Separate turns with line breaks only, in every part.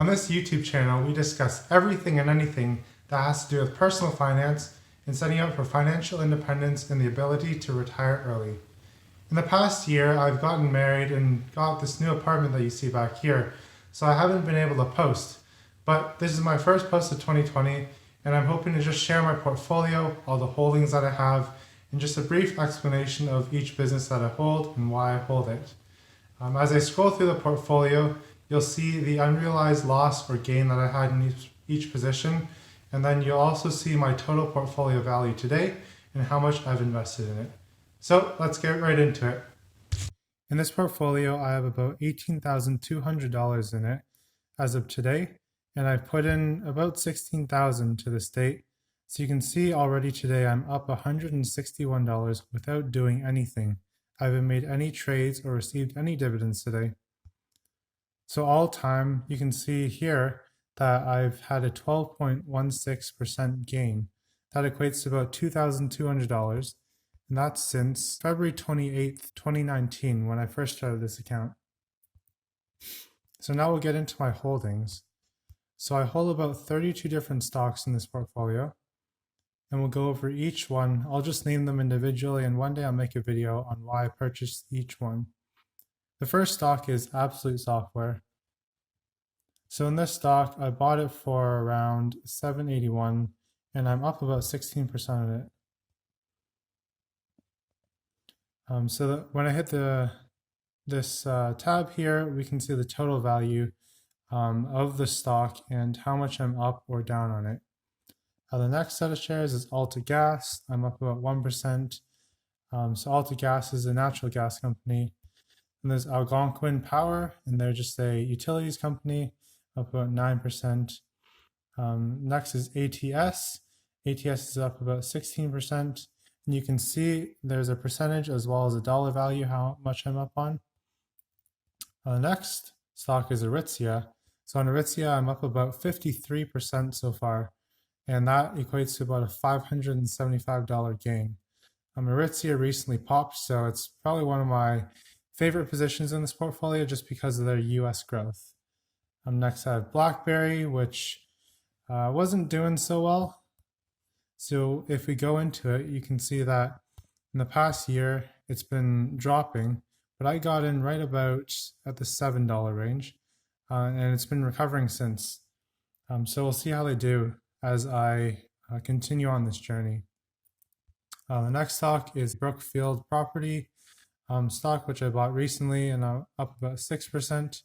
On this YouTube channel, we discuss everything and anything that has to do with personal finance and setting up for financial independence and the ability to retire early. In the past year, I've gotten married and got this new apartment that you see back here, so I haven't been able to post. But this is my first post of 2020, and I'm hoping to just share my portfolio, all the holdings that I have, and just a brief explanation of each business that I hold and why I hold it. As I scroll through the portfolio, you'll see the unrealized loss or gain that I had in each position, and then you'll also see my total portfolio value today and how much I've invested in it. So let's get right into it. In this portfolio, I have about $18,200 in it as of today, and I've put in about $16,000 to this date. So you can see already today I'm up $161 without doing anything. I haven't made any trades or received any dividends today. So all time, you can see here that I've had a 12.16% gain. That equates to about $2,200, and that's since February 28th, 2019, when I first started this account. So now we'll get into my holdings. So I hold about 32 different stocks in this portfolio, and we'll go over each one. I'll just name them individually, and one day I'll make a video on why I purchased each one. The first stock is Absolute Software. So in this stock, I bought it for around $7.81, and I'm up about 16% on it. So that when I hit this tab here, we can see the total value of the stock and how much I'm up or down on it. The next set of shares is AltaGas. I'm up about 1%. So AltaGas is a natural gas company. And there's Algonquin Power, and they're just a utilities company, up about 9%. Next is ATS. ATS is up about 16%. And you can see there's a percentage as well as a dollar value, how much I'm up on. Next stock is Aritzia. So on Aritzia, I'm up about 53% so far, and that equates to about a $575 gain. Aritzia recently popped, so it's probably one of my favorite positions in this portfolio just because of their US growth. Next, I have BlackBerry, which wasn't doing so well. So if we go into it, you can see that in the past year, it's been dropping, but I got in right about at the $7 range, and it's been recovering since. So we'll see how they do as I continue on this journey. The next stock is Brookfield Property stock, which I bought recently, and I'm up about 6%.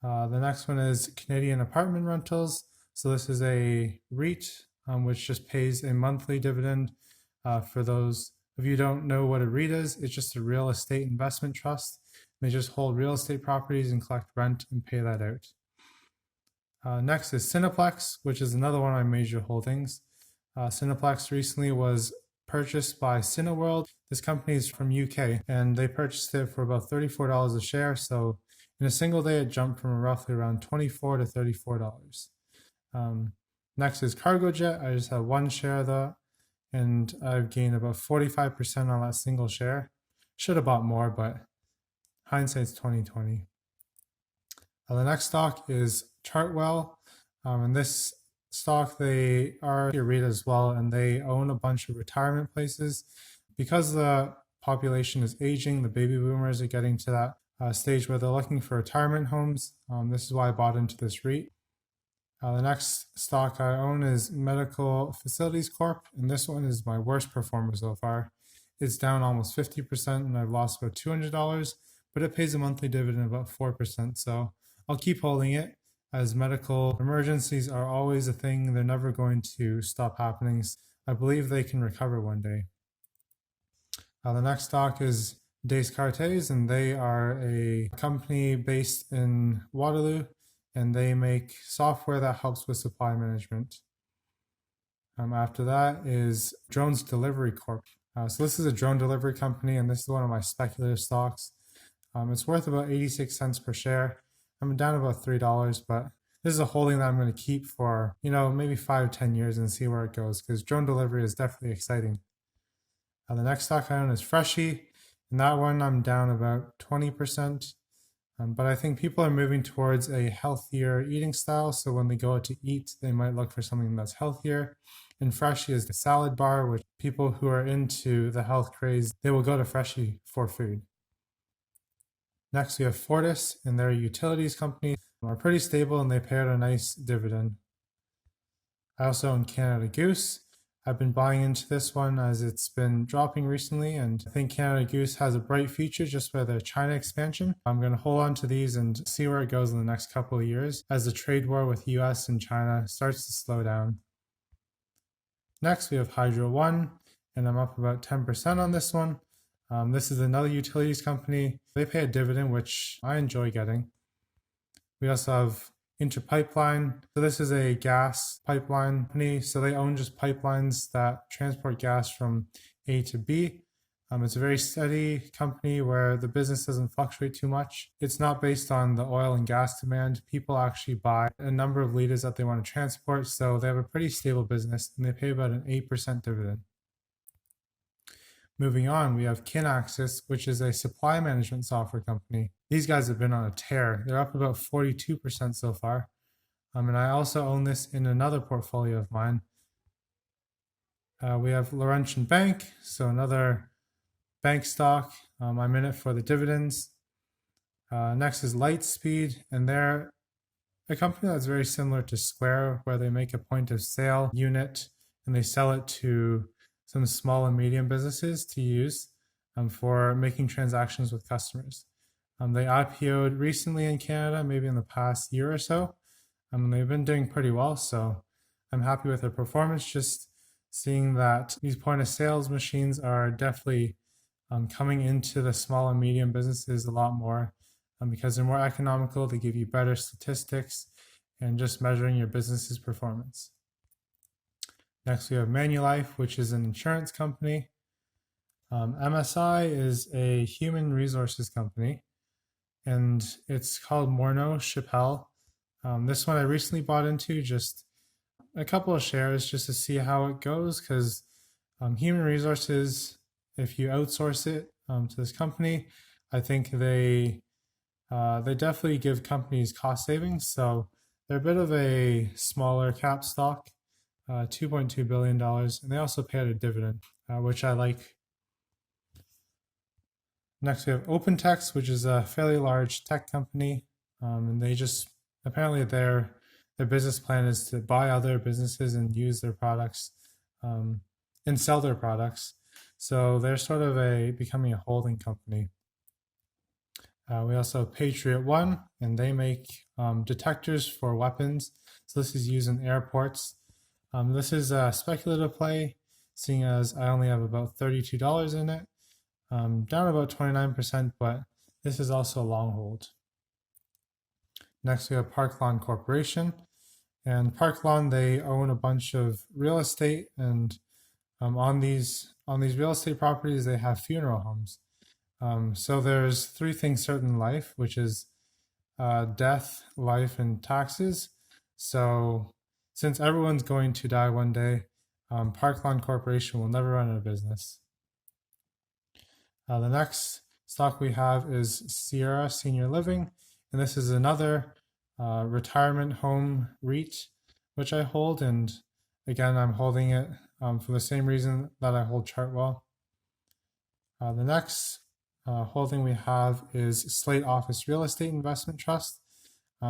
The next one is Canadian Apartment Rentals. So this is a REIT, which just pays a monthly dividend. For those of you who don't know what a REIT is, it's just a real estate investment trust. They just hold real estate properties and collect rent and pay that out. Next is Cineplex, which is another one of my major holdings. Cineplex recently was purchased by Cineworld. This company is from UK, and they purchased it for about $34 a share. So in a single day, it jumped from roughly around $24 to $34. Next is Cargojet. I just have one share of that, and I've gained about 45% on that single share. Should have bought more, but hindsight's 2020. The next stock is Chartwell, and this stock, they are a REIT as well, and they own a bunch of retirement places. Because the population is aging, the baby boomers are getting to that stage where they're looking for retirement homes. This is why I bought into this REIT. The next stock I own is Medical Facilities Corp, and this one is my worst performer so far. It's down almost 50%, and I've lost about $200, but it pays a monthly dividend of about 4%, so I'll keep holding it, as medical emergencies are always a thing. They're never going to stop happening. I believe they can recover one day. The next stock is Descartes, and they are a company based in Waterloo, and they make software that helps with supply management. After that is Drones Delivery Corp. So this is a drone delivery company, and this is one of my speculative stocks. It's worth about 86 cents per share. I'm down about $3, but this is a holding that I'm going to keep for, maybe 5-10 years and see where it goes, because drone delivery is definitely exciting. The next stock I own is Freshie, and that one I'm down about 20%. But I think people are moving towards a healthier eating style. So when they go out to eat, they might look for something that's healthier. And Freshie is the salad bar, which people who are into the health craze, they will go to Freshie for food. Next, we have Fortis, and they're a utilities company. Are pretty stable and they pay out a nice dividend. I also own Canada Goose. I've been buying into this one as it's been dropping recently, and I think Canada Goose has a bright future just by their China expansion. I'm going to hold on to these and see where it goes in the next couple of years as the trade war with US and China starts to slow down. Next, we have Hydro One, and I'm up about 10% on this one. This is another utilities company. They pay a dividend, which I enjoy getting. We also have Interpipeline. So this is a gas pipeline company. So they own just pipelines that transport gas from A to B. It's a very steady company where the business doesn't fluctuate too much. It's not based on the oil and gas demand. People actually buy a number of liters that they want to transport. So they have a pretty stable business and they pay about an 8% dividend. Moving on, we have Kinaxis, which is a supply management software company. These guys have been on a tear. They're up about 42% so far. And I also own this in another portfolio of mine. We have Laurentian Bank, so another bank stock. I'm in it for the dividends. Next is Lightspeed, and they're a company that's very similar to Square, where they make a point of sale unit and they sell it to some small and medium businesses to use for making transactions with customers. They IPO'd recently in Canada, maybe in the past year or so. They've been doing pretty well, so I'm happy with their performance. Just seeing that these point of sales machines are definitely coming into the small and medium businesses a lot more because they're more economical, they give you better statistics, and just measuring your business's performance. Next, we have Manulife, which is an insurance company. MSI is a human resources company, and it's called Morneau Shepell. This one I recently bought into, just a couple of shares just to see how it goes, because human resources, if you outsource it to this company, I think they definitely give companies cost savings. So they're a bit of a smaller cap stock, $2.2 billion, and they also pay out a dividend, which I like. Next, we have OpenText, which is a fairly large tech company, and they just apparently their business plan is to buy other businesses and use their products and sell their products. So they're sort of becoming a holding company. We also have Patriot One, and they make detectors for weapons. So this is used in airports. This is a speculative play, seeing as I only have about $32 in it, down about 29%, but this is also a long hold. Next, we have Park Lawn Corporation. And Park Lawn, they own a bunch of real estate, and on these real estate properties, they have funeral homes. So there's three things certain in life, which is death, life, and taxes. So since everyone's going to die one day, Park Lawn Corporation will never run out of business. The next stock we have is Sierra Senior Living, and this is another retirement home REIT, which I hold. And again, I'm holding it for the same reason that I hold Chartwell. The next holding we have is Slate Office Real Estate Investment Trust.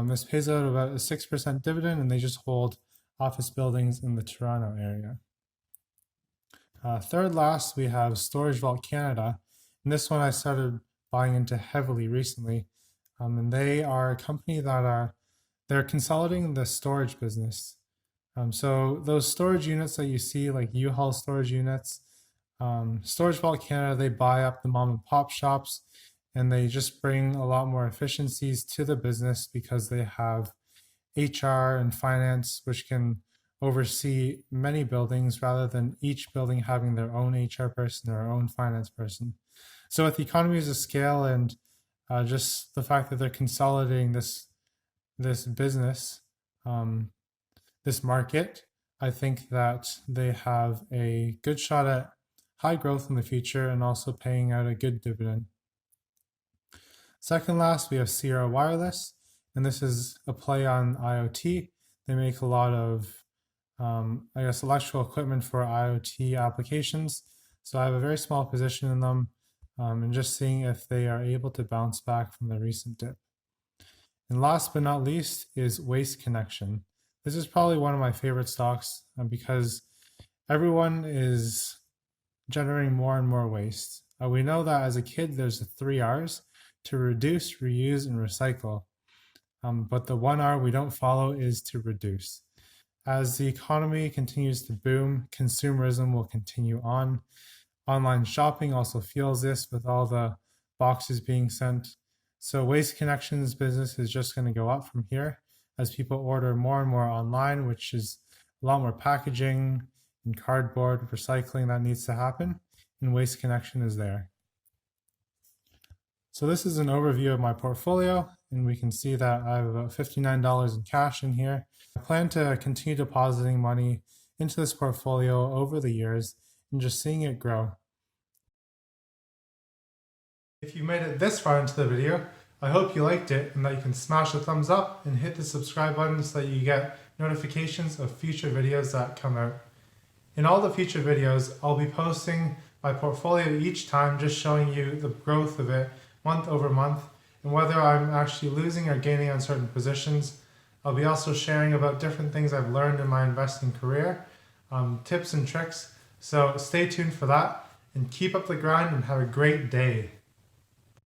This pays out about a 6% dividend, and they just hold office buildings in the Toronto area. Third last, we have Storage Vault Canada. And this one I started buying into heavily recently. And they are a company that they're consolidating the storage business. So those storage units that you see, like U-Haul storage units, Storage Vault Canada, they buy up the mom and pop shops, and they just bring a lot more efficiencies to the business because they have HR and finance, which can oversee many buildings rather than each building having their own HR person or their own finance person. So with the economies of scale and just the fact that they're consolidating this business, this market, I think that they have a good shot at high growth in the future and also paying out a good dividend. Second last, we have Sierra Wireless, and this is a play on IoT. They make a lot of, electrical equipment for IoT applications. So I have a very small position in them, and just seeing if they are able to bounce back from the recent dip. And last but not least is Waste Connection. This is probably one of my favorite stocks because everyone is generating more and more waste. We know that as a kid, there's the 3 R's: to reduce, reuse, and recycle. But the 1 R we don't follow is to reduce. As the economy continues to boom, consumerism will continue on. Online shopping also feels this with all the boxes being sent. So Waste Connections business is just going to go up from here as people order more and more online, which is a lot more packaging and cardboard recycling that needs to happen, and Waste Connection is there. So this is an overview of my portfolio, and we can see that I have about $59 in cash in here. I plan to continue depositing money into this portfolio over the years and just seeing it grow. If you made it this far into the video, I hope you liked it and that you can smash the thumbs up and hit the subscribe button so that you get notifications of future videos that come out. In all the future videos, I'll be posting my portfolio each time, just showing you the growth of it month over month and whether I'm actually losing or gaining on certain positions. I'll be also sharing about different things I've learned in my investing career, tips and tricks. So stay tuned for that and keep up the grind and have a great day.